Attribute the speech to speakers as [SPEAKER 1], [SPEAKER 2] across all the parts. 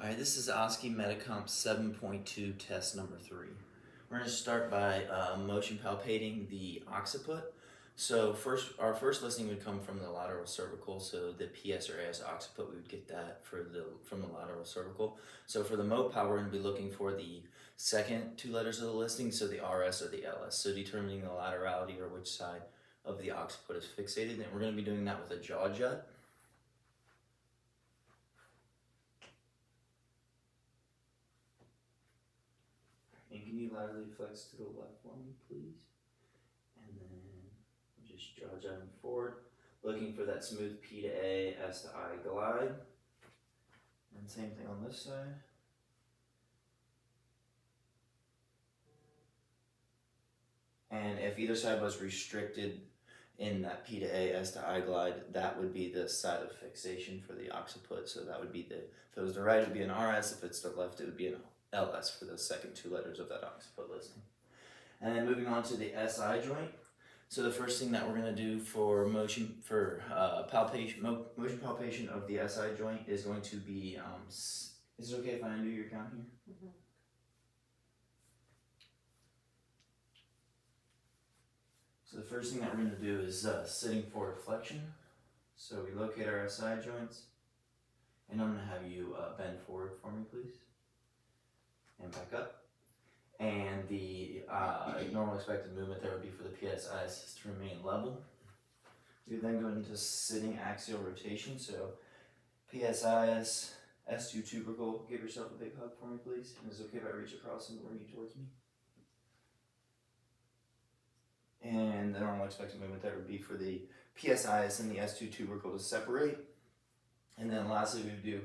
[SPEAKER 1] Alright, this is OSCE metacomp 7.2 test number 3. We're going to start by motion palpating the occiput. So our first listing would come from the lateral cervical, so the PS or AS occiput, we would get that from the lateral cervical. So for the MOPAL, we're going to be looking for the second two letters of the listing, so the RS or the LS. So determining the laterality or which side of the occiput is fixated, and we're going to be doing that with a jaw jut. And can you laterally flex to the left for me, please? And then we'll just jaw jutting forward, looking for that smooth P to A, S to I glide. And same thing on this side. And if either side was restricted in that P to A, S to I glide, that would be the side of fixation for the occiput. So that would be if it was the right, it would be an RS. If it's the left, it would be an LS for the second two letters of that occiput listing. And then moving on to the SI joint. So the first thing that we're going to do for motion palpation of the SI joint is going to be, is it okay if I undo your count here? Mm-hmm. So the first thing that we're going to do is sitting forward flexion. So we locate our SI joints, and I'm going to have you bend forward for me, please. And back up. And the normal expected movement there would be for the PSIs to remain level. We then go into sitting axial rotation. So PSIs, S2 tubercle, give yourself a big hug for me, please. And is it okay if I reach across and bring you towards me? And the normal expected movement there would be for the PSIs and the S2 tubercle to separate. And then lastly, we would do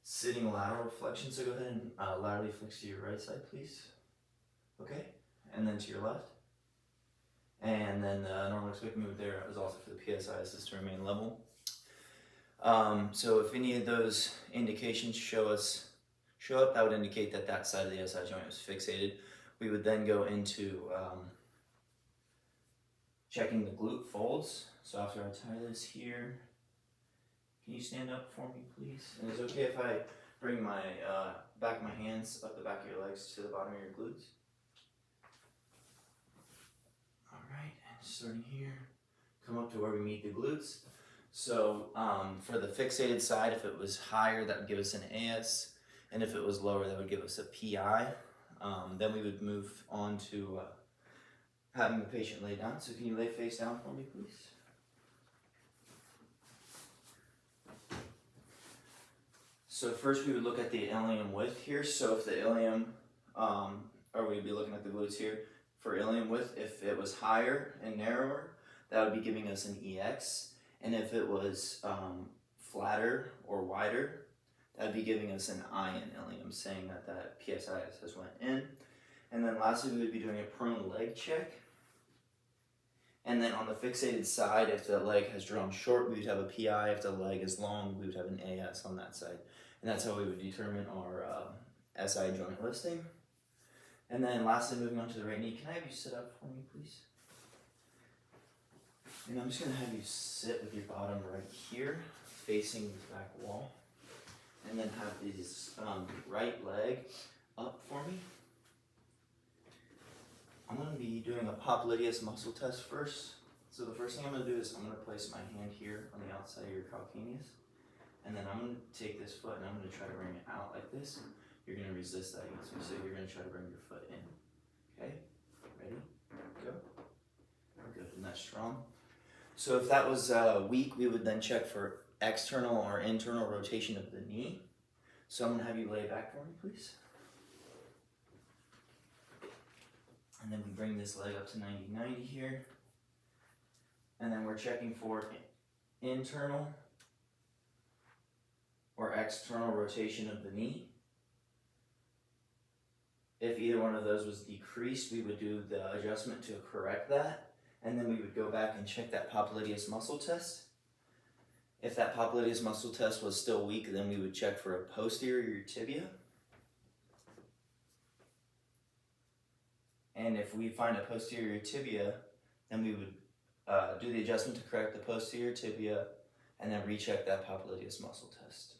[SPEAKER 1] sitting lateral flexion, so go ahead and laterally flex to your right side, please. Okay, and then to your left. And then the normal expected movement there is also for the PSIs is to remain level. So if any of those indications show up, that would indicate that that side of the SI joint was fixated. We would then go into checking the glute folds. So after I tie this here, can you stand up for me, please? And is it okay if I bring my back of my hands up the back of your legs to the bottom of your glutes? All right, and starting here, come up to where we meet the glutes. So for the fixated side, if it was higher, that would give us an AS, and if it was lower, that would give us a PI. Then we would move on to having the patient lay down. So can you lay face down for me, please? So first we would look at the ilium width here. So if the ilium, or we'd be looking at the glutes here, for ilium width, if it was higher and narrower, that would be giving us an EX. And if it was flatter or wider, that would be giving us an I in ilium, saying that that PSI has went in. And then lastly, we would be doing a prone leg check. And then on the fixated side, if the leg has drawn short, we would have a PI. If the leg is long, we would have an AS on that side. And that's how we would determine our SI joint listing. And then lastly, moving on to the right knee, can I have you sit up for me, please? And I'm just going to have you sit with your bottom right here, facing the back wall. And then have this right leg up for me. I'm going to be doing a popliteus muscle test first. So the first thing I'm going to do is I'm going to place my hand here on the outside of your calcaneus. And then I'm going to take this foot and I'm going to try to bring it out like this. You're going to resist that against me, so you're going to try to bring your foot in. Okay? Ready? Go. Good, and that's strong. So if that was weak, we would then check for external or internal rotation of the knee. So I'm going to have you lay back for me, please. And then we bring this leg up to 90-90 here. And then we're checking for internal or external rotation of the knee. If either one of those was decreased, we would do the adjustment to correct that. And then we would go back and check that popliteus muscle test. If that popliteus muscle test was still weak, then we would check for a posterior tibia. And if we find a posterior tibia, then we would do the adjustment to correct the posterior tibia and then recheck that popliteus muscle test.